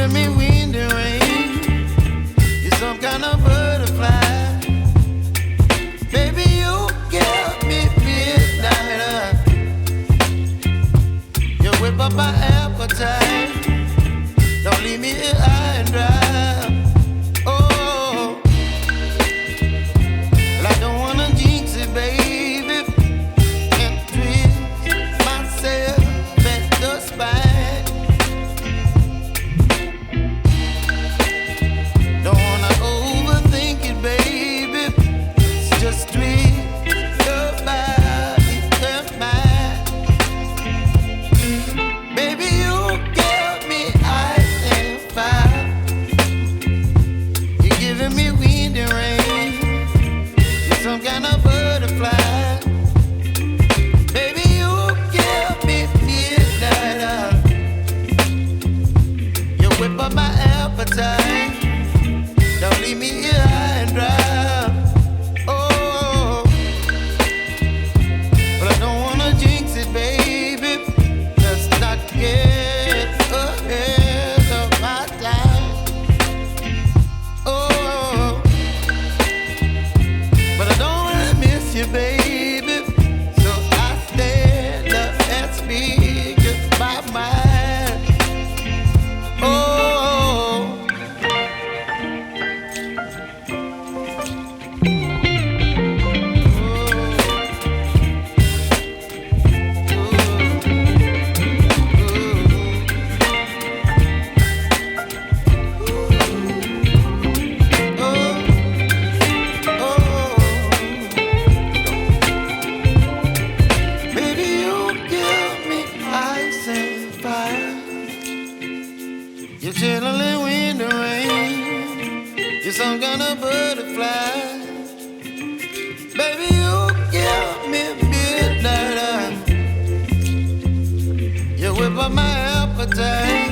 giving me wind and rain. You're some kind of butterfly. Baby, you give me midnight. You whip up my appetite. Don't leave me here high and dry. Oh, well, I don't wanna jinx it, baby, and twist myself at the spine. Don't wanna overthink it, baby. It's just twist your body and mine. Baby, you give me ice and fire. You're giving me wind and rain. You're some kind of butterfly. Baby, you give me midnight. You whip up my appetite. Don't leave me here high and dry. Oh, but I don't wanna jinx it, baby. Let's not get ahead of my time. Oh, but I don't wanna miss you, baby. So I stand up and speak just my mind. Oh. Baby, you give me ice and fire. You're chilling wind and rain. You're some kind of butterfly. Baby, you give me midnight. You whip up my appetite.